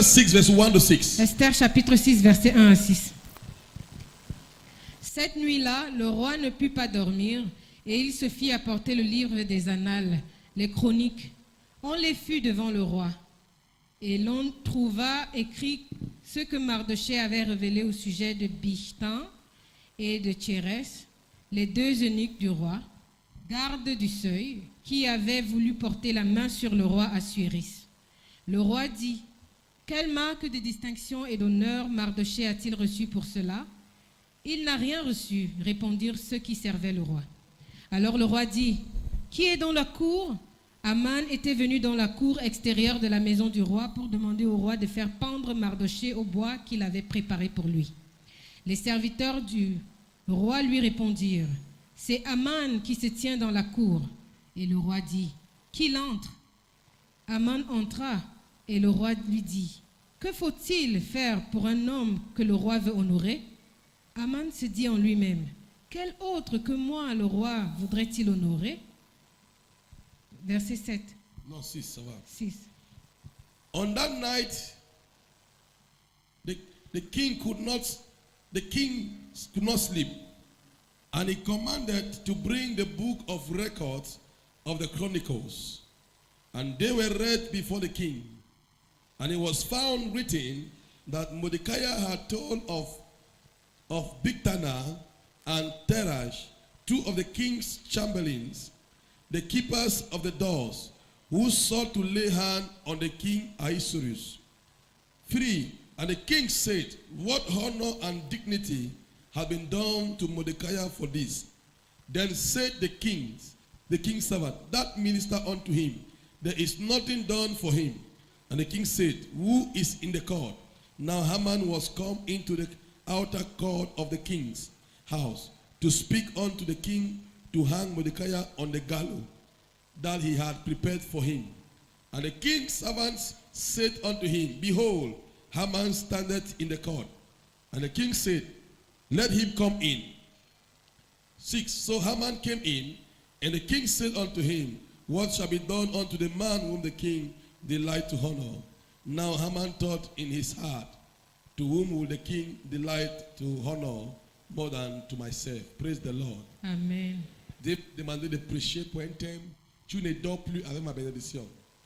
Esther 6, verse 1 to 6. Esther chapitre 6, verset 1 à 6. Cette nuit-là, le roi ne put pas dormir, et il se fit apporter le livre des annales, les chroniques. On les fut devant le roi, et l'on trouva écrit ce que Mardochée avait révélé au sujet de Bichtan et de Tchérès, les deux eunuques du roi, gardes du seuil, qui avaient voulu porter la main sur le roi Assuérus. Le roi dit: quelle marque de distinction et d'honneur Mardochée a-t-il reçu pour cela? Il n'a rien reçu, répondirent ceux qui servaient le roi. Alors le roi dit: qui est dans la cour? Aman était venu dans la cour extérieure de la maison du roi pour demander au roi de faire pendre Mardochée au bois qu'il avait préparé pour lui. Les serviteurs du roi lui répondirent: c'est Aman qui se tient dans la cour. Et le roi dit: qu'il entre. Aman entra, et le roi lui dit: que faut-il faire pour un homme que le roi veut honorer? Aman se dit en lui-même: quel autre que moi le roi voudrait-il honorer? Verset 7. Non, 6, ça va. 6. On that night, the king could not sleep, and he commanded to bring the book of records of the chronicles, and they were read before the king. And it was found written that Mordecai had told of Bigthana and Teresh, two of the king's chamberlains, the keepers of the doors, who sought to lay hand on the king Ahasuerus. 3. And the king said, what honor and dignity have been done to Mordecai for this? Then said the king's servant, that minister unto him, there is nothing done for him. And the king said, who is in the court? Now Haman was come into the outer court of the king's house to speak unto the king to hang Mordecai on the gallows that he had prepared for him. And the king's servants said unto him, behold, Haman standeth in the court. And the king said, let him come in. 6. So Haman came in, and the king said unto him, what shall be done unto the man whom the king delight to honor? Now Haman thought in his heart, to whom will the king delight to honor more than to myself? Praise the Lord. Amen. Demandez de prêcher pour un thème. Tu ne dors plus avec ma bénédiction.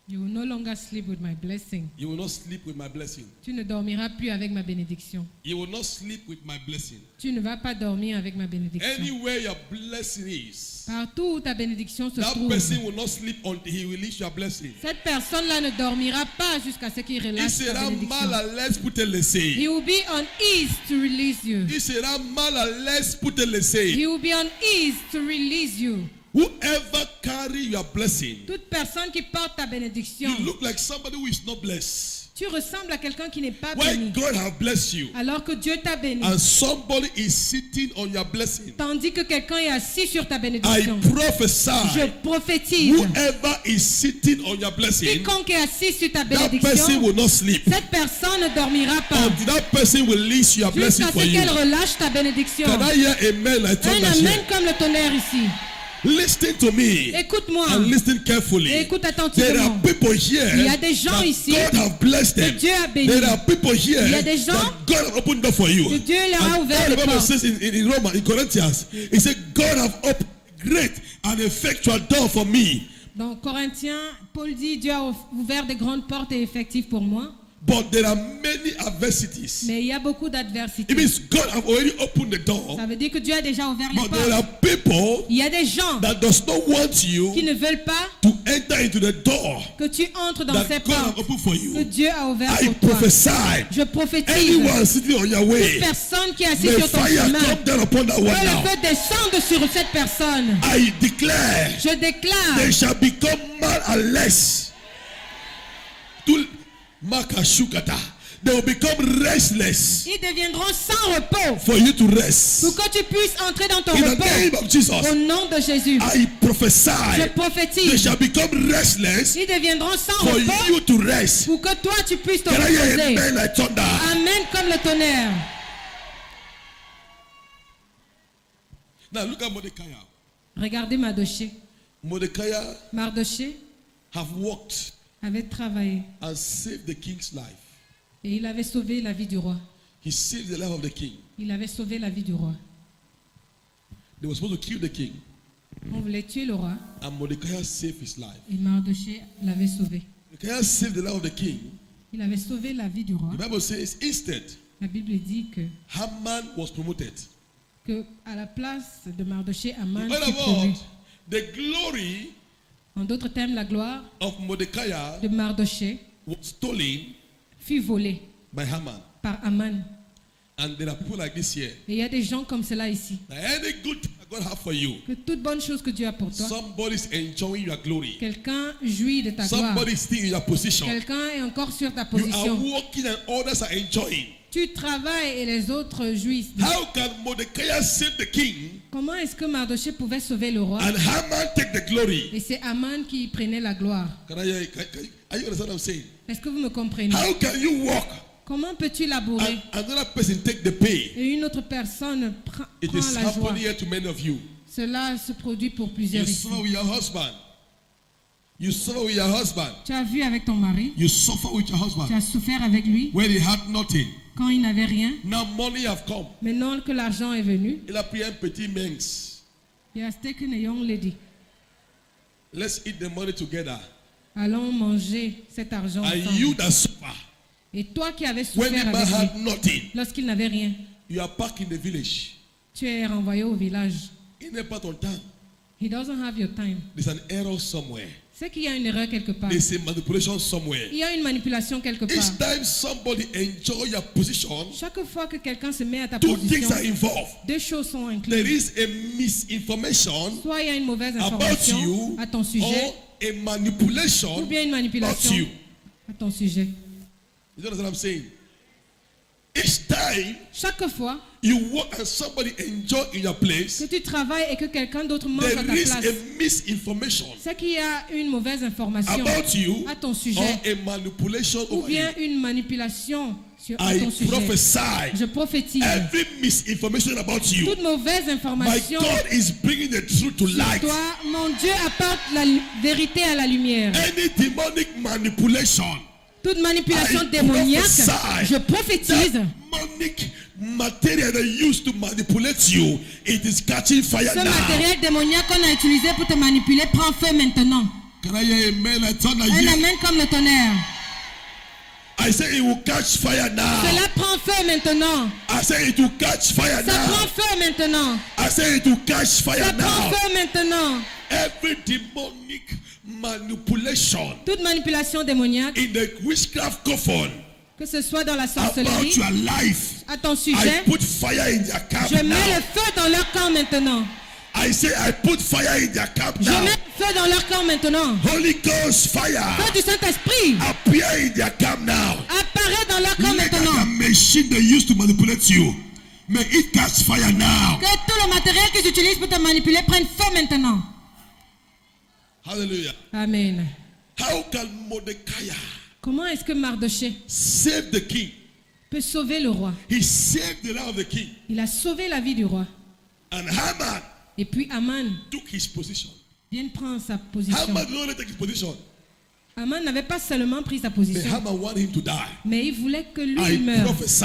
You will no longer sleep with my blessing. You will not sleep with my blessing. Tu ne dormiras plus avec ma bénédiction. You will not sleep with my blessing. Tu ne vas pas dormir avec ma bénédiction. Anywhere your blessing is, Partout où ta bénédiction se that trouve, person will not sleep until he release your blessing. cette personne-là ne dormira pas jusqu'à ce qu'il Il relâche ta sera bénédiction. mal à l'aise pour te laisser. He will be on ease to release you. Il sera mal à l'aise pour te laisser. He will be on ease to release you. Whoever carry your blessing, Toute personne qui porte ta bénédiction, you look like somebody who is not blessed. tu ressembles à quelqu'un qui n'est pas When béni. God have blessed you, Alors que Dieu t'a béni. and somebody is sitting on your blessing, Tandis que quelqu'un est assis sur ta I bénédiction. prophesy, Je prophétise. whoever is sitting on your blessing, Quiconque est assis sur ta that person bénédiction, will not sleep cette personne ne dormira pas. until that person will release your blessing Jusqu'à for ce you. qu'elle relâche ta bénédiction. Can I hear amen like Un thunder amen here? comme le tonnerre ici. Listen to me Écoute-moi. and listen carefully. Et écoute There are attentivement. people here Il y a des gens that ici God have blessed que them. Dieu a béni. There are people here Il y a des gens that God have opened door for you. que Dieu leur a And ouvert Paul, les the Bible portes. says in Romans, in Corinthians, he said, God have opened great and effectual door for me. Dans Corinthiens, Paul dit, Dieu a ouvert de grandes portes et effectives pour moi. But there are many adversities. Mais il y a beaucoup It d'adversités. means God have already opened the door. Ça veut dire que Dieu a déjà ouvert les But there portes. are people Il y a des gens that does not want qui you ne veulent pas to enter into the door que tu entres dans ces that God have portes opened for que you. Dieu a ouvert I pour toi. prophesy. Je prophétise. Anyone sitting on your Toute way, personne qui est assise may sur ton fire chemin, come down upon that que one le now. feu descende sur cette personne. I declare Je déclare, they shall become mal less. Makashukata. They will become restless ils deviendront sans repos for you to rest. pour que tu puisses entrer dans ton In the name repos. of Jesus, Au nom de Jésus, I prophesy je they prophétise, shall become restless ils deviendront sans for repos you to rest. pour que toi tu puisses te Can I hear reposer. amen like thunder? Amen comme le tonnerre. Now look at Mordecai. Regardez Mardochée. Mordecai Mardochée have worked avait travaillé and saved the king's life. Et il avait sauvé la vie du roi. He saved the life of the king. Il avait sauvé la vie du roi. They were supposed to kill the king. On voulait tuer le roi. And Mordecai saved his life. Et Mardochée l'avait sauvé. Mordecai saved the life of the king. Il avait sauvé la vie du roi. The Bible says instead, La Bible dit que Haman was promoted. à la place de Mardochée, Aman In fut other promu. words, the glory En d'autres termes, la gloire of Mordecai de Mardochée was stolen fut volée by Haman. par Aman. And there are people like this here. Et il y a des gens comme cela ici. Now, any good thing that God have for you, Que toute bonne chose que Dieu a pour toi, somebody's enjoying your glory. quelqu'un jouit de ta gloire. Somebody's still in your position. Quelqu'un est encore sur ta You are position. working and others are enjoying. Tu travailles et les autres jouissent. How can Mordecai save the king Comment est-ce que Mardochée pouvait sauver le roi? and Haman take the glory? Et c'est Aman qui prenait la gloire. Are you understand what I'm saying? Est-ce que vous me comprenez? How can you walk Comment peux-tu labourer and another person take the pay? et une autre personne prend It is la joie? happening here to many of you. Cela se produit pour You plusieurs ici. suffer with your husband. You suffer with your husband. Tu as vu avec ton mari, You suffer with your tu husband as souffert avec lui when he had nothing. quand il n'avait rien. Now money have come. Maintenant que l'argent est venu, Il a pris un petit mengs. he has taken a young lady. Let's eat the money together. Allons manger cet argent And ensemble. you that suffer Et toi qui avais when souffert the man avec had lui, nothing, lorsqu'il n'avait rien, you are back in the village. tu es renvoyé au village. Il n'est pas ton temps. He doesn't have your time. There's an error somewhere. C'est qu'il y a une erreur quelque part. There's a manipulation somewhere. Il y a une manipulation quelque part. Each time somebody enjoy your position, Chaque fois que quelqu'un se met à ta two things position, are involved. deux choses sont There incluses. is a misinformation Soit il y a une mauvaise about information you à ton sujet, or a manipulation ou bien une about manipulation you. à ton sujet. You understand what I'm saying? Each time Chaque fois you work and somebody enjoy in your place, que tu travailles et que quelqu'un d'autre mange à ta there is place, a misinformation c'est qu'il y a une mauvaise information about you à ton or sujet, a manipulation ou over bien you. une manipulation à I ton sujet. prophesy Je prophétise. every misinformation about you. Toute mauvaise My information God is bringing the truth to sur light. toi, mon Dieu apporte la vérité à la lumière. Any demonic manipulation, Toute manipulation I démoniaque, prophesy je prophétise. that demonic material they used to manipulate you, it is catching fire Ce now. matériel démoniaque qu'on a utilisé pour te manipuler prend feu maintenant. Can I hear amen? I turn Un here. amen comme le tonnerre. I say it will catch fire now. Cela prend feu maintenant. I say it will catch fire Ça prend now. feu maintenant. I say it will catch fire Ça prend now. feu maintenant. Every demonic manipulation Toute manipulation démoniaque, in the witchcraft coven que ce soit dans la about sorcellerie, your life, à ton I sujet, put fire in their camp je mets now. le feu dans leur camp maintenant. I say I put fire in their camp Je now. mets le feu dans leur camp maintenant. Holy Ghost fire Feu du Saint-Esprit appear in their camp now. apparaît dans leur camp Let maintenant. the machine they used to manipulate you, may it catch fire now. Que tout le matériel qu'ils utilisent pour te manipuler prenne feu maintenant. Hallelujah. Amen. How can Mordecai Comment est-ce que Mardochée save the king? peut sauver le roi? He saved the life of the king. Il a sauvé la vie du roi. And Haman Et puis Aman took his position. vient prendre sa position. Haman did not only take his position, Aman n'avait pas seulement pris sa but position, Haman wanted him to die. mais il voulait que lui I meure. prophesy.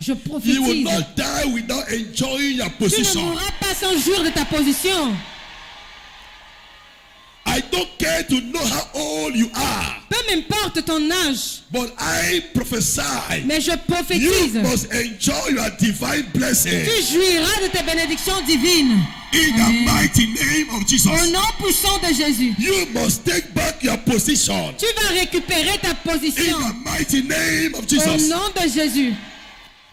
Je You will prophétise. not die without enjoying your Tu ne position. mourras pas sans jour de ta position. I don't care to know how old you are, Peu m'importe ton âge, but I prophesy mais je you prophétise. must enjoy your divine blessing Tu jouiras de tes bénédictions divines. in the mighty name of Au Jesus. nom puissant de Jésus. You must take back your position Tu vas récupérer ta in position. the mighty name of Au Jesus. nom de Jésus.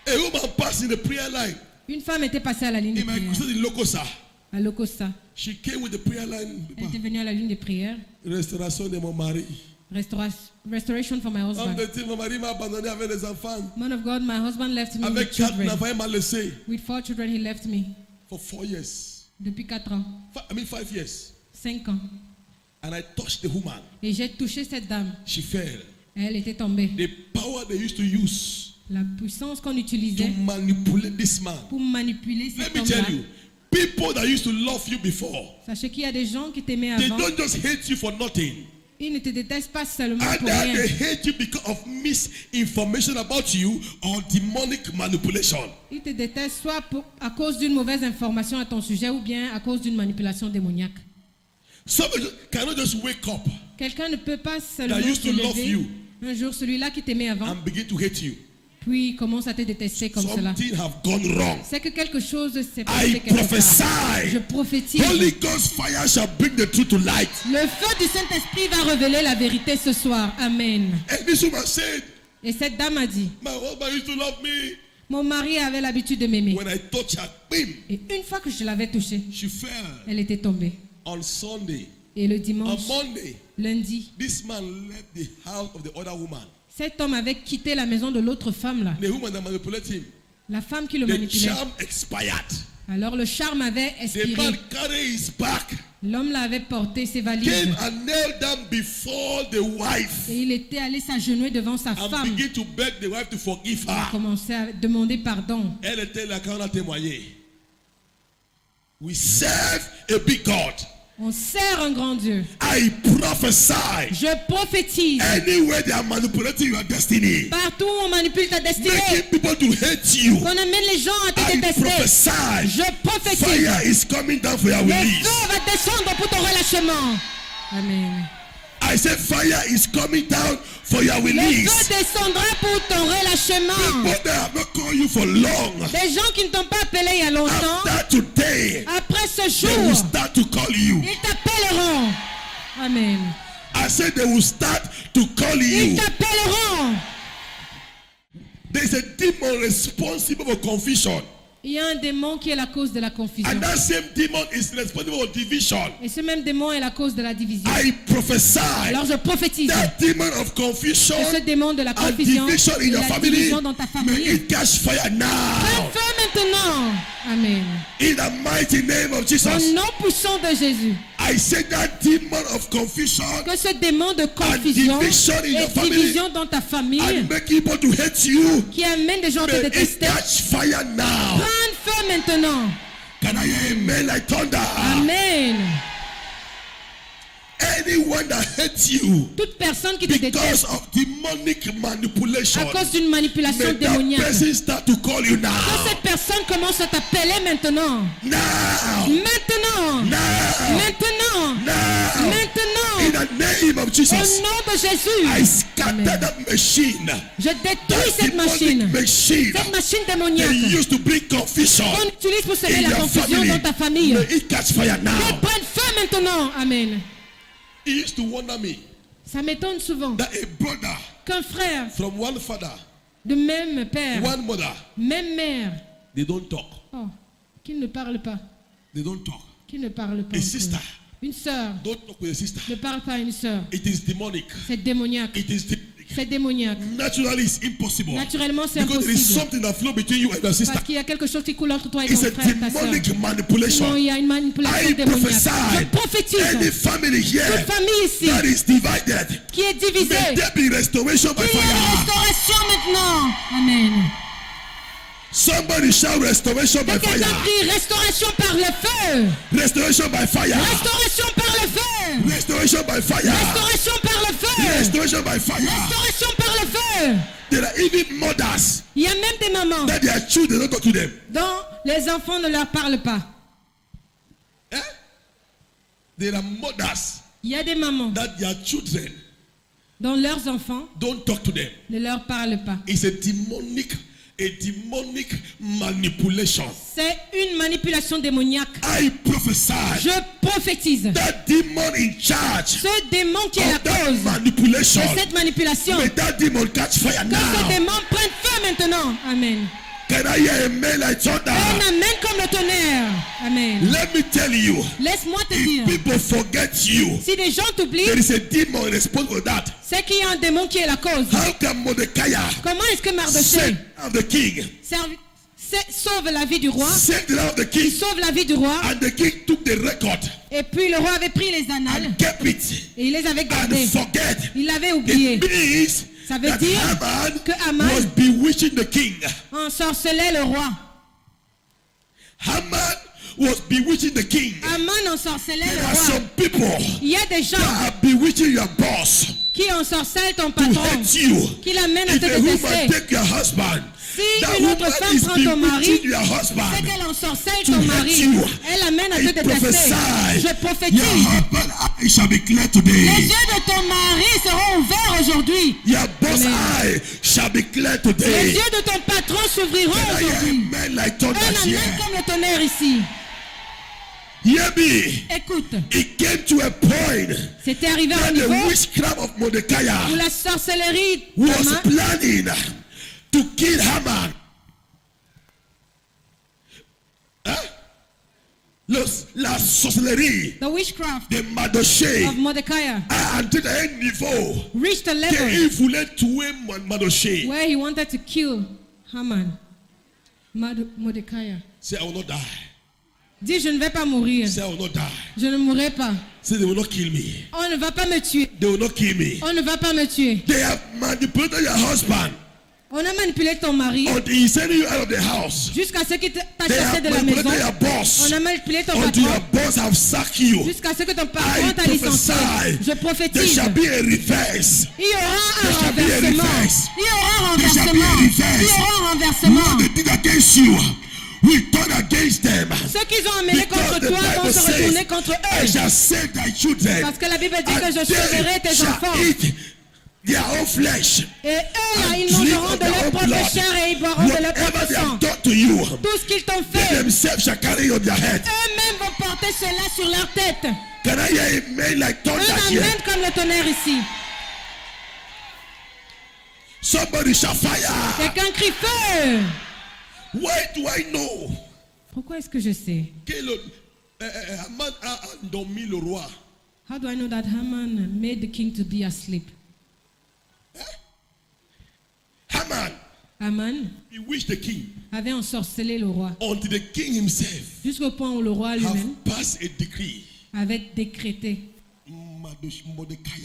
A woman passed in the prayer line Une femme était passée à la ligne de in my prière. crusade in Lokosa. À Lokosa. She came with the prayer line. Elle était venue à la ligne de prière. Restauration de mon mari. Restoration for my Homme husband. de Dieu, mon mari m'a abandonné avec les enfants. Man of God, my husband left me with Avec 4 children. enfants, il m'a laissé. With 4 children, he left me. For 4 years. Depuis 4 ans. 5 years. 5 ans. And I touched the woman. Et j'ai touché cette dame. She fell. Elle était tombée. The power they used to use La puissance qu'on to utilisait manipulate this man. pour manipuler Let cet me tell homme-là. you, people that used to love you before, Sachez qu'il y a des gens qui t'aimaient they avant. don't just hate you for nothing. Ils ne te détestent pas seulement Either pour rien. they hate you because of misinformation about you or demonic manipulation. Ils te détestent soit à cause d'une mauvaise information à ton sujet ou bien à cause d'une manipulation démoniaque. Somebody cannot just wake up Quelqu'un ne peut pas seulement used se to love lever you. un jour, celui-là qui t'aimait avant, and begin to hate you. puis commence à te détester comme cela. Something have gone wrong. C'est que quelque chose s'est I passé quelque part. prophesy. Je prophétise. Holy Ghost fire shall bring the truth to light. Le feu du Saint-Esprit va révéler la vérité ce soir. Amen. And this woman said, Et cette dame a dit, my husband used to love me. mon mari avait l'habitude de m'aimer. When I touch her, bim, Et une fois que je l'avais touchée, she fell. elle était tombée. On Sunday, Et le on dimanche, Monday, lundi, this man left the house of the other woman. cet homme avait quitté la maison de l'autre femme là. The woman that manipulated him. La femme qui le The manipulait. charm expired. Alors le charme avait The expiré. man carried his back, L'homme l'avait porté ses valises. came and knelt down before the wife Et il était allé s'agenouiller devant sa and femme. begin to beg the wife to forgive Il a her. commencé à demander pardon. Elle était là quand on a témoigné. We serve a big God. On sert un grand Dieu. I prophesy. Je prophétise. Anywhere they are manipulating your destiny, Partout où on manipule ta destinée, making people to hate you, qu'on amène les gens à te I détester. prophesy. Je prophétise. Fire is coming down for your Le release. feu va descendre pour ton relâchement. Amen. I said fire is coming down for your Le release. feu descendra pour ton relâchement. People that have not called you for long, Des gens qui ne t'ont pas appelé il y a longtemps, after today, après ce they will jour, start to call you. ils t'appelleront. Amen. I said they will start to call Ils you. t'appelleront. There is a demon responsible for confusion. Il y a un démon qui est la cause de la confusion. And that same demon is responsible for division. Et ce même démon est la cause de la division. I prophesy Alors je prophétise that demon of confusion que ce démon de la and confusion division in et your la family, division dans ta may famille it catch fire prenne now. feu maintenant. Amen. In the mighty name of Au Jesus, nom puissant de Jésus. I say that demon of confusion Que ce démon de confusion division in your et family division dans ta famille and make people to hate you, qui amène des gens à te may it détester, catch fire now. prenne feu maintenant. Can I hear amen like thunder? Amen. Anyone that hates you Toute personne qui te because déteste of demonic manipulation, à cause d'une manipulation may that démoniaque, person start to call you que now. cette personne commence à t'appeler maintenant. Now. Maintenant. Now. Maintenant. Now. In Maintenant. the name of Au Jesus, nom de Jésus. I scatter that machine. Je détruis That cette machine. demonic machine Cette machine they démoniaque used to bring confusion qu'on utilise pour semer in la your confusion family. dans ta famille. May it catch fire now. Qu'elle prenne feu maintenant. Amen. It used to wonder me Ça m'étonne souvent that a brother qu'un frère from one father, de même père, one mother, même mère, they don't talk. oh, qui ne parle pas, They don't talk. qui ne parle pas. A entre sister, eux. Une sœur don't talk with a sister. ne parle pas à une sœur. It is demonic. C'est démoniaque. It is demonic. C'est démoniaque. Naturally, it's impossible. Naturellement, c'est Because there is impossible. something that flow between you and your sister. Parce qu'il y a quelque chose qui coule entre toi et ton It's a frère et ta sœur. demonic manipulation. Non, il y a une manipulation I démoniaque. prophesy Je prophétise. any family here Toute famille ici that is divided, qui est divisée, may there be restoration by il y a une fire. restauration maintenant. Amen. Somebody shout restoration by Que quelqu'un fire. crie restauration par le feu. Restoration by fire. Restauration par le feu. Restoration by fire. Restauration par le feu. Restoration by fire. Restauration par le feu. There are even mothers Il y a même des mamans that their children don't talk to them. dont les enfants ne leur parlent pas. Eh? There are mothers Il y a des mamans that their children dont leurs enfants don't talk to them. ne leur parlent pas. It's a demonic manipulation. C'est une manipulation démoniaque. I prophesy Je prophétise. that demon in charge Ce démon qui est la of that cause manipulation, de cette manipulation, may that demon catch fire que ce now. démon prenne feu maintenant. Amen. Can I hear amen like thunder? Un amen comme le tonnerre. Amen. Let me tell you, Laisse-moi te dire, if people forget you, si des gens t'oublient, there is a demon responsible for that. c'est qu'il y a un démon qui est la cause. How can Mordecai Comment est-ce que Mardochée save the king, sauve la vie du roi? save the life of the king, Il sauve la vie du roi. and the king took the record Et puis le roi avait pris les annales and kept it et il les avait and gardées. forget? Il l'avait oublié. It means Ça veut that dire Haman que Haman was bewitching the king. ensorcelait le roi. Haman was bewitching the king. Haman ensorcelait There le are roi. some people Il y a des gens that have bewitching your boss qui ensorcelle ton to patron, hate you. qui l'amène à If te a woman détester. take your husband, Si that une autre woman femme is prend ton mari, bewitching your c'est husband. qu'elle ensorcelle to ton hate mari. you. Elle l'amène à te I détester. prophesy. Je Your prophétise. husband eye shall be clear Les today. yeux de ton mari seront ouverts aujourd'hui. Your boss Amen. eye shall be clear Les today. yeux de ton patron s'ouvriront Can I hear aujourd'hui. amen like thunder Un amen here? comme le tonnerre ici. Hear me. Écoute, It came to a point c'était arrivé à un that niveau the witchcraft of où Mordecai la sorcellerie was d'Haman planning to kill Haman. La sorcellerie the witchcraft de Mardochée of Mordecai a atteint un niveau reached a level qu'il voulait tuer Mardochée. where he wanted to kill Haman. Mordecai. Say, I will not die. Dis, je ne vais pas mourir. Say, I will not die. Je ne mourrai pas. Say, they will not kill me. On ne va pas me tuer. They will not kill me. On ne va pas me tuer. They have manipulated your husband On a manipulé ton mari until he sending you out of the house. jusqu'à ce qu'il t'a They chassé have de la maison. manipulated your boss On a manipulé ton until your patron boss have sacked you. jusqu'à ce que ton I patron t'a licencié. prophesy Je there prophétise. shall be a reverse. Il y aura un There shall be a renversement. reverse. Il y aura un There shall be a renversement. Il reverse. y aura un renversement. What they did against you, we turn against them. Ceux qu'ils ont amenés Because contre the toi vont Bible se says, retourner contre I eux. shall save thy children, Parce que la Bible dit que and je sauverai they tes shall enfants. eat their own flesh. Et eux, là, And ils drink mangeront of de their leur own propre blood. chair et ils boiront de leur Whatever propre they sang. have done to you, Tout ce qu'ils t'ont they fait, themselves shall carry on their head. eux-mêmes vont porter cela sur leur tête. Can I hear amen like thunder Un here? amen comme le tonnerre ici. Somebody shall fire. Quelqu'un crie feu. Why do I know? Pourquoi est-ce que je sais? Que Haman a endormi le roi. How do I know that Haman made the king to be asleep? Haman Haman bewitched the king avait ensorcelé le roi until the king himself jusqu'au point où le roi lui-même have passed a decree. avait décrété Mordecai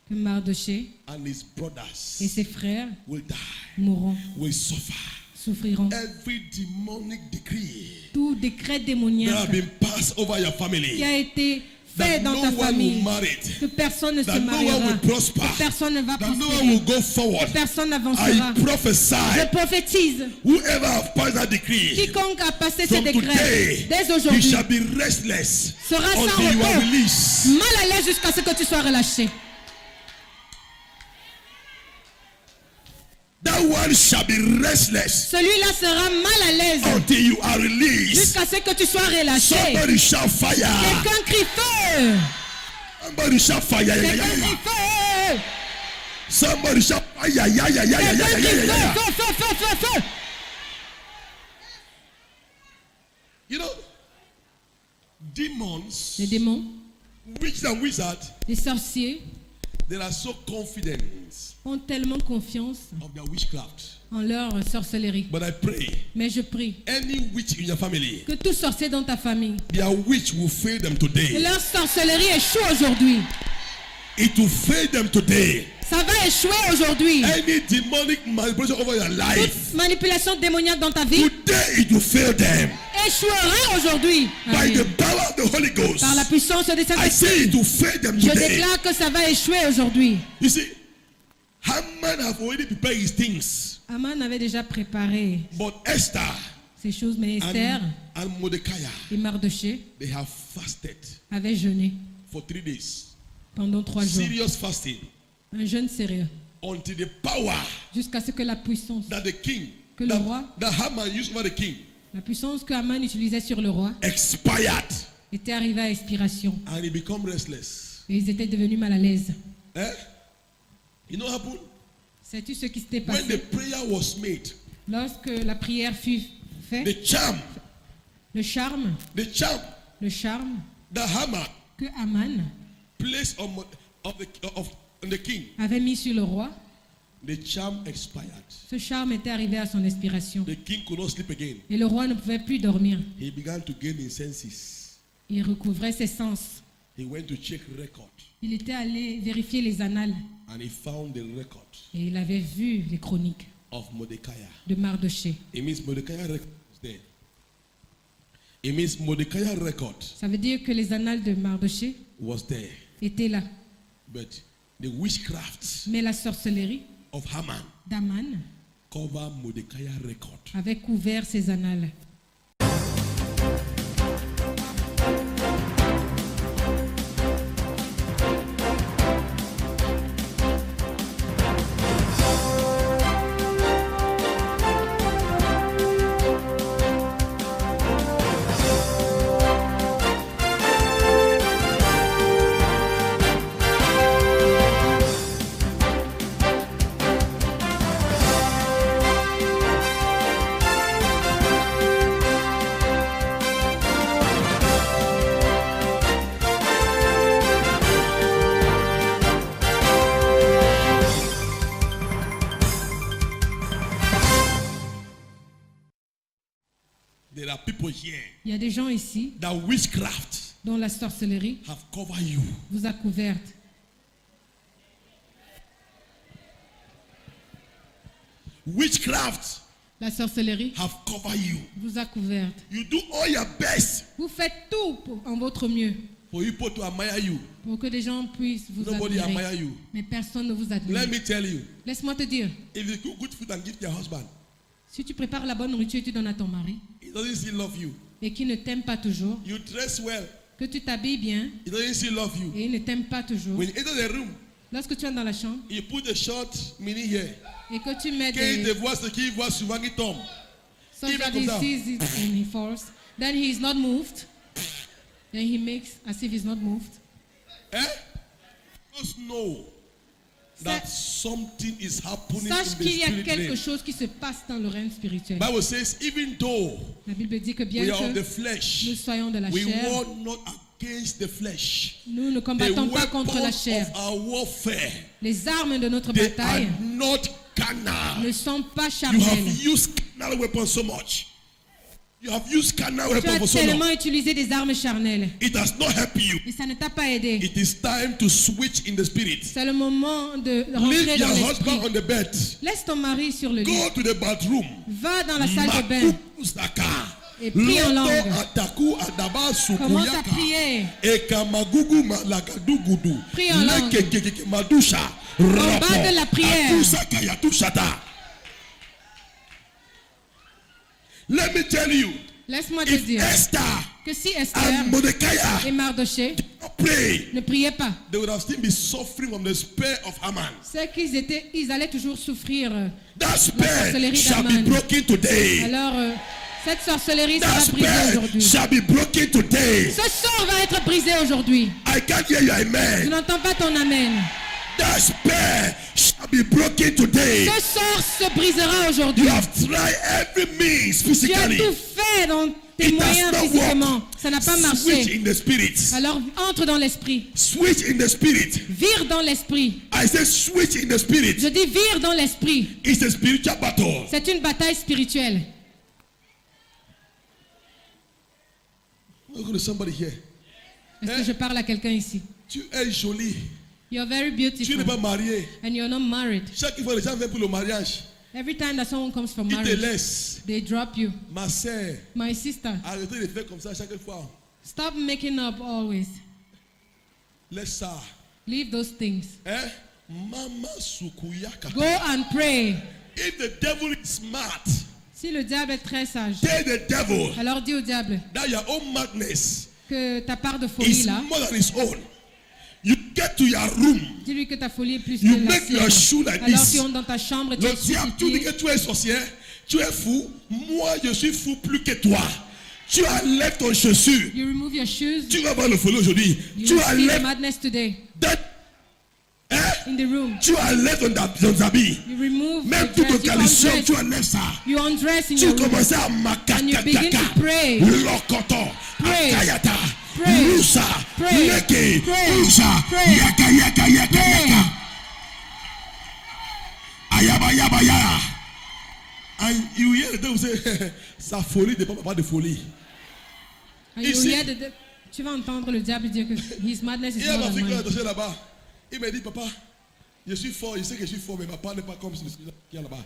que Mardoché and his et brothers ses frères will die, mourront, will suffer. souffriront. Every demonic decree Tout décret that have démoniaque been passed over your qui family, a été fait that dans no ta one will famille, marry, que personne ne se that no one mariera, will prosper, que personne ne va that no one prospérer, will go forward. que personne n'avancera. I prophesy, Je prophétise, whoever have passed that decree, quiconque a passé ce from décret, today, dès you aujourd'hui, shall be restless sera sans until you are repos, released. mal à l'aise jusqu'à ce que tu sois relâché. That one shall be restless Celui-là sera mal à l'aise until you are released. jusqu'à ce que tu sois relâché. Somebody shall fire. Quelqu'un crie feu. Somebody shall fire. Yeah, yeah, Quelqu'un yeah, crie yeah. feu. Somebody shall fire. Yeah, yeah, yeah, yeah, yeah, Quelqu'un yeah, crie yeah, yeah. feu, feu, feu, feu, feu, feu. You know, demons, Les démons, witches and wizards, les sorciers they are so confident ont tellement confiance of their witchcraft. en leur sorcellerie. But I pray, Mais je prie any witch in your family, que tout sorcier dans ta famille, their witch will fail them que today. leur sorcellerie échoue aujourd'hui. It will fail them today. Ça va échouer aujourd'hui. Any demonic manipulation over your life, Toute manipulation démoniaque dans ta vie today it will fail them. échouera aujourd'hui. By Amen. the power of the Holy Ghost, Par la puissance du I say Saint-Esprit, it will fail them je today. déclare que ça va échouer aujourd'hui. You see, Haman have already prepared his things, Haman avait déjà préparé but Esther ces choses, mais Esther and Mordecai, et Mardoché they have fasted avaient jeûné for 3 days. pendant 3 jours. Serious fasting Un jeûne sérieux. until the power Jusqu'à ce que la puissance, that the king, Que le roi- that Haman used over the king, la puissance que Haman utilisait sur le roi expired, était arrivée à expiration. and he become restless. Et ils étaient devenus mal à l'aise. Eh? You know what happened? Sais-tu ce qui s'était When the passé prayer was made, lorsque la prière fut faite? the charm Le charme that Haman que Haman placed on the king, avait mis sur le roi, the charm expired. ce charme était arrivé à son expiration. The king could not sleep again. Et le roi ne pouvait plus dormir. He began to gain his senses. Il recouvrait ses sens. He went to check record, Il était allé vérifier les annales. and he found the record Et il avait vu les chroniques of Mordecai. de Mardoché. It means Mordecai record is there. It means Mordecai record Ça veut dire que les annales de Mardoché was there. étaient là. But the witchcraft Mais la sorcellerie of Haman d'Aman cover Mordecai record. avait couvert ses annales. There are people here Il y a des gens ici that witchcraft dont la sorcellerie have covered you. vous a couverte. Witchcraft La sorcellerie have covered you. vous a couverte. You do all your best Vous faites tout en votre mieux for people to admire you. pour que les gens puissent vous Nobody admirer. admire you. Mais personne ne vous admire. Let me tell you, Laisse-moi te dire, if you cook good food and give to your husband, si tu prépares la bonne nourriture et tu donnes à ton mari, he doesn't still love you. et qu'il ne t'aime pas toujours, You dress well, que tu t'habilles bien he doesn't still love you. et il ne t'aime pas toujours, When you enter the room, lorsque tu es dans la chambre you put the short mini here. et que tu mets Quand il te des... voit ce qu'il voit souvent, il tombe. So il that met he comme ça. sees it and he falls, then he is not moved, then he makes as if he's not moved. Eh? Just know that something is happening Sache in the qu'il y a spirit quelque realm. chose qui se passe dans le règne spirituel. Bible says, even though La Bible dit que bien we are of the que flesh, nous soyons de la we chair, war not against the flesh. nous ne The combattons pas contre la weapons chair. of our warfare, Les armes de notre they are bataille not carnal. ne sont pas You charnelles. have used carnal weapons so much. You have used carnal Tu weapons as for so long. tellement utilisé des armes charnelles It has not helped you. et ça ne t'a pas aidé. It is time to switch in the spirit. C'est le moment de Leave rentrer your dans husband l'esprit. on the bed. Laisse ton mari sur le lit. Go to the bathroom. Va dans la salle de bain Makusaka. et prie en Loto langue. ataku adaba Commence à sukuyaka. prier. Ekamagugu malagadugudu. Prie en langue. Lekekekeke madusha. Rapo. bas de la prière. Atusaka yatushata. Let me tell you, Laisse-moi te if dire Esther que si Esther and Mordecai et Mardoché pray, ne priaient pas, they would have still been suffering from the spear of Haman. c'est qu'ils allaient toujours souffrir. That spear sorcellerie shall be d'Haman. broken today. Alors, cette sorcellerie That sera brisée spear aujourd'hui. shall be broken today. Ce sort va être brisé aujourd'hui. I can't hear you, Je amen. n'entends pas ton amen. That spear shall be broken today. Ce sort se brisera aujourd'hui. You have tried every means Tu as physically. tout fait dans tes It moyens does not physiquement. work. Ça n'a pas Switch marché. in the spirit. Alors, entre dans l'esprit. Switch in the spirit. Vire dans l'esprit. I say switch in the spirit. Je dis vire dans l'esprit. It's a spiritual battle. C'est une bataille spirituelle. I'm going to somebody here. Est-ce que je parle à quelqu'un ici? Tu es jolie. You're very Tu n'es beautiful pas marié. and you're not married. Chaque fois que les gens viennent pour le mariage, Every time that someone comes for ils te marriage, laissent. they drop you. Ma sœur, My sister, arrêtez de faire comme ça chaque fois. stop making up always. Laisse ça. Leave those things. Eh? Mama sukuyaka. Go and pray. If the devil is smart, Si le diable est très sage, tell the devil alors dis au diable that your own madness que ta part de folie is là, more than his own. You get to your room. dis-lui que ta folie est plus You que la make your shoe sienne. like Alors this. tu entres dans ta chambre, tu Le es sous diable, tes tu dis pieds. que tu es sorcière, tu es fou. Moi, je suis fou plus que toi. Tu enlèves ton chaussure. You remove your shoes. Tu vas voir le folie aujourd'hui. You Tu will see the enlèves madness today that. Hein? in the room. Tu enlèves ton habit. You remove Même the tout ton dress. You caleçon, undress. tu enlèves ça. You undress in Tu your room. commences à And you begin makakakaka. to pray. Lokoto. Pray. Akayata. Pray. Lusa. Pray. Leke. Pray. Usa. Pray. Yaka yaka yaka Pray. yaka. Ayaba yaba yaba. And you hear the devil say, sa folie dépend pas de folie. And you Ici. hear tu vas entendre le diable dire que his madness is Hier, ma not fille qui est mine. attachée là-bas, il m'a dit, papa, je suis fort, je sais que je suis fort, mais ma part n'est pas comme celui qui est là-bas.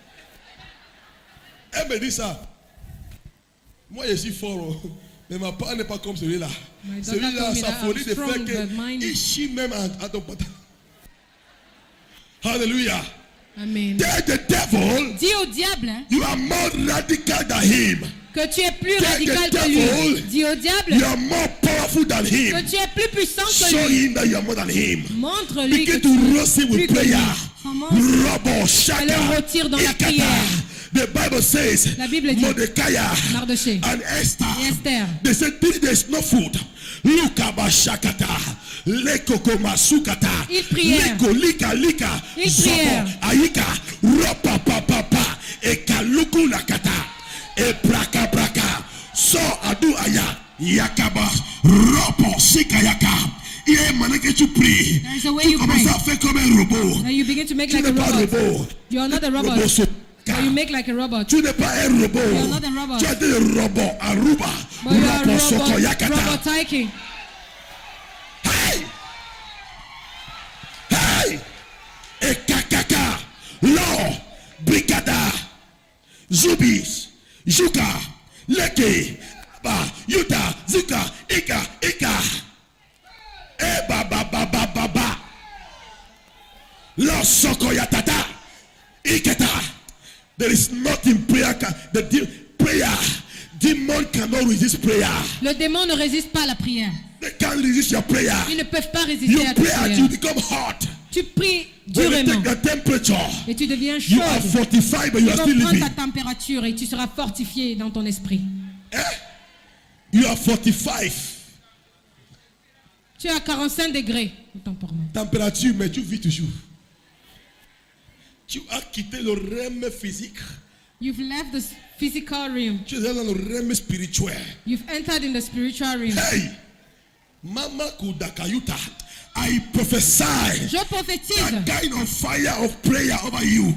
Elle me dit ça. Moi, je suis fort, oh, mais ma part n'est pas comme celui-là. My daughter Celui-là, told me sa that I'm folie de strong, faire but mine- que, il chie même à ton pantalon. Hallelujah. Amen. Tell the devil Dis au diable hein, you are more radical than him. Que tu es plus Tell radical the que lui. devil Dis au diable you are more powerful than him. que tu es plus puissant que Show lui. him that you are more than him. Montre-lui que Begin tu to es roast him plus with que lui. prayer. Commence Robo à shaka. le retire dans la Ikata. prière. The Bible says La Bible dit, Mordecai Mardoché and Esther. et Esther, They said 3 days no food. Lukabashakata. Lekokomasukata. Ils prièrent. Liko lika lika. Ils Zobo prièrent. aika. Ropa papa. Ekaluku lakata. E braka braka. So adu aya. Yakaba. Ropo sikayaka. Ie maneke tu prie. There is a way Tu you commences pray. à faire comme un robot. and you begin to make Tu like a n'es pas robot. robot. You are not a robot. Robot so- But you make like a robot. Tu n'es pas un robot. You are not a robot. Tu es un robot. Aruba. But you are a Robo soko robot. yakata. Robot taking. Hey! Hey! Ekakaka! Lo! Brigada! Zubis! Juka! Leke! Ba! Yuta! Zuka! Ika! Ba! Lo soko yatata! Iketa! There is nothing prayer prayer. Demon cannot resist prayer. Le démon ne résiste pas à la prière. They can't resist your prayer. Ils ne peuvent pas You résister à ta pray until prière. you become hot. Tu pries When you durement take the temperature, et tu deviens you are chaud. fortified, but you Tu are vas still prendre living. ta température et tu seras fortifié dans ton esprit. You are 45. Tu es à 45 degrés. Autant pour moi. Température, mais tu vis toujours. Tu as quitté le règne physique. You've left the physical realm. Tu es dans le règne spirituel. You've entered in the spiritual realm. Hey! Mama Kudakayuta, I prophesy Je prophétise that kind of fire of prayer over you.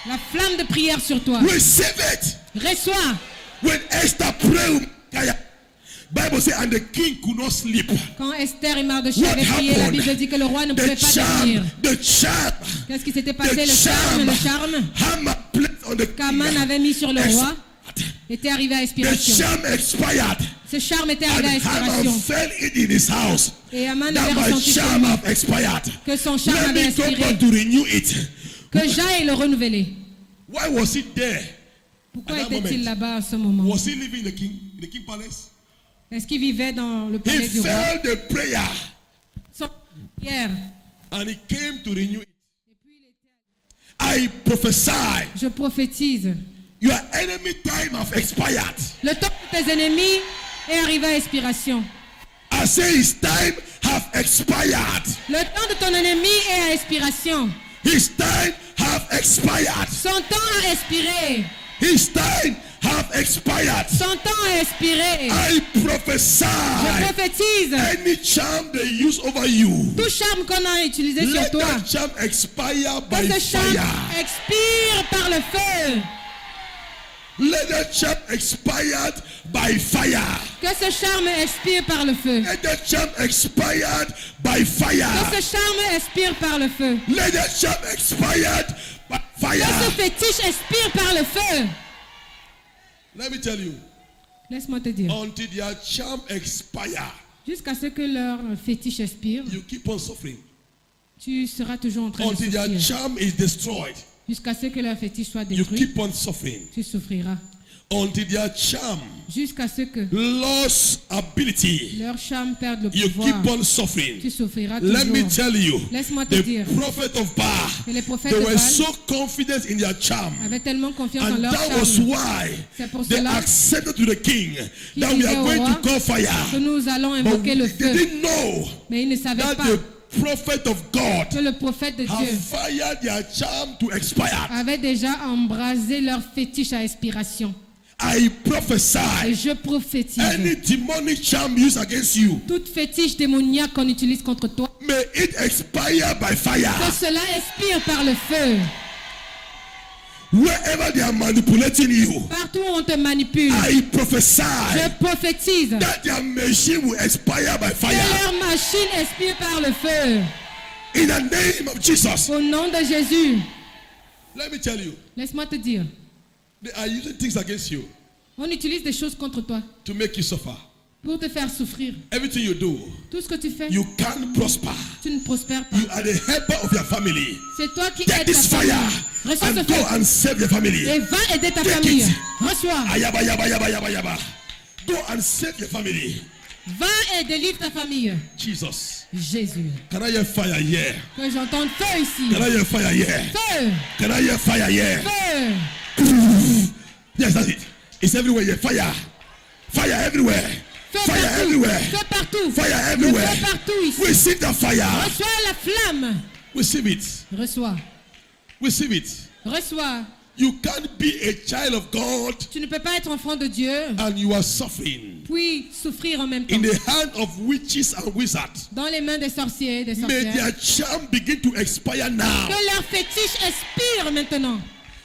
la flamme de prière sur toi. Receive it. Reçois. When Esther prayed, Bible says, and the king could not sleep. Quand Esther et Mardoché What avaient prié, la happened? Bible dit que le roi ne pouvait The pas dormir. charm, Qu'est-ce qui s'était passé? the Le charme Haman placed on the qu'Aman king. avait mis sur le roi était arrivé à The expiration. charm expired. Ce charme était arrivé à And expiration. Haman fell in his house. Et Aman Now avait my ressenti sur charm lui have expired. que son charme Let avait me go expiré. back to renew it. Que j'aille le renouveler. Why was he there? Pourquoi At that était-il moment. là-bas à ce moment? Was he living in the king palace? Est-ce qu'il vivait dans le He palais du roi? felt the prayer Son prière. and he came to renew it. I prophesy Je prophétise. your enemy time have expired. Le temps de tes ennemis est arrivé à expiration. I say his time have expired. Le temps de ton ennemi est à expiration. His time have expired. Son temps a expiré. His time have expired. Son temps a expiré. I Je prophesy prophétise. any charm they use over you, Tout charme qu'on a utilisé sur let toi, that charm expire by que ce charme fire. expire par le feu. Let that charm expire by fire. Que ce charme expire par le feu. Let that charm expire by Que fire. ce charme expire par le feu. Let that charm expire by Que ce fire. fétiche expire par le feu. Let me tell you, Laisse-moi te dire. until their charm expire, Jusqu'à ce que leur fétiche expire, you keep on suffering. tu seras toujours en train de Until their souffrir. charm is destroyed, Jusqu'à ce que leur fétiche soit you détruit, keep on suffering. tu souffriras. Until their charm Jusqu'à ce que lost ability, leur charme perde le you pouvoir, keep on suffering. tu souffriras Let me toujours. tell you, Laisse-moi te the dire prophet of Baal, que les prophètes they de were Baal so confident in their charm. avaient tellement confiance en And leur that was charme why C'est pour they cela accepted to the king that we disaient are au going roi to call fire. que nous allons But invoquer le they feu. didn't know Mais ils ne savaient that pas the prophet of God que le prophète de have Dieu fired their charm to expire. avait déjà embrasé leur fétiche à expiration. I Et prophesy je prophétise. any demonic charm used against you, Toute fétiche démoniaque qu'on utilise contre toi, may it expire by fire. que cela expire par le feu. Wherever they are manipulating you, Partout où on te manipule, I prophesy je prophétise that their machine will expire by que fire. leur machine expire par le feu. In the name of Jesus. Au nom de Jésus, Let me tell you, laisse-moi te dire, they are using things against you on utilise des choses contre toi to make you suffer. pour te faire souffrir. Everything you do, Tout ce que tu fais, you can't prosper. tu ne prospères pas. You are the helper of your family. C'est toi qui Take aides ta this famille. fire Reçois ce and go feu and save your family. et va aider ta Take famille. it. Reçois. Ayaba, yaba, yaba, yaba, yaba. Go and save your family. Va et délivre ta famille. Jesus. Jésus. Can I hear fire here? Que j'entende feu ici. Can I hear fire here? Feu. Can I hear fire here? Feu. Yes, that's it. It's everywhere here. Fire. Fire everywhere. Feu Fire partout. everywhere. Feu partout. Fire Le everywhere. feu partout ici. Receive the fire. Reçois la flamme. Receive it. Reçois. Receive it. Reçois. You can't be a child of God Tu ne peux pas être enfant de Dieu and you are suffering puis souffrir en même temps. in the hand of witches and wizards. Dans les mains des sorciers et des May sorcières. their charm begin to expire now. Que leur fétiche expire maintenant.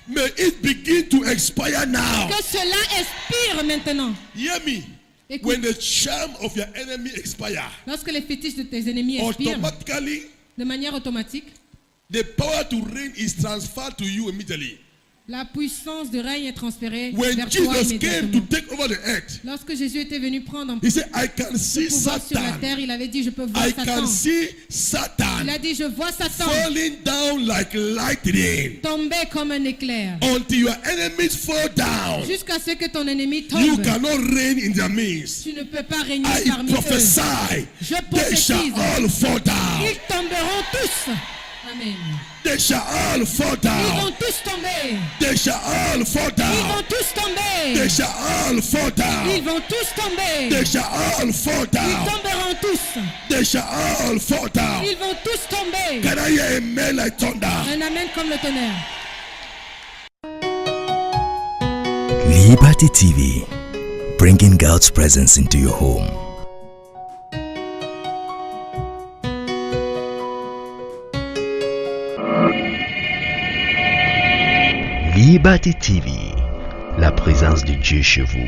May it begin to expire now. Que cela expire maintenant. Hear me. Écoute. When the charm of your enemy expire, Lorsque les fétiches de tes ennemis expirent, automatically de manière automatique, the power to reign is transferred to you immediately. la puissance de règne est transférée When vers toi Jesus came to immédiatement. take over the earth, Lorsque Jésus était venu prendre un he said, I can see pouvoir sur la Satan. terre, il avait dit, je peux voir I Satan. can see Il Satan a dit, je vois Satan falling down like lightning tomber comme un éclair. until your enemies fall down. Jusqu'à ce que ton ennemi You tombe. cannot reign in their midst. Tu ne peux pas régner I parmi eux. prophesy, Je they shall prophétise. all fall down. Ils tomberont tous. Amen. They shall all fall Ils vont down. tous tomber. They shall all fall Ils vont down. tous tomber. They shall all fall Ils down. vont tous tomber. They shall all fall Ils down. tomberont tous. They shall all fall down. Ils vont tous tomber. Can I hear amen like thunder? Un amen comme le tonnerre. Liberty TV, bringing God's presence into your home. Liberty TV, la présence de Dieu chez vous.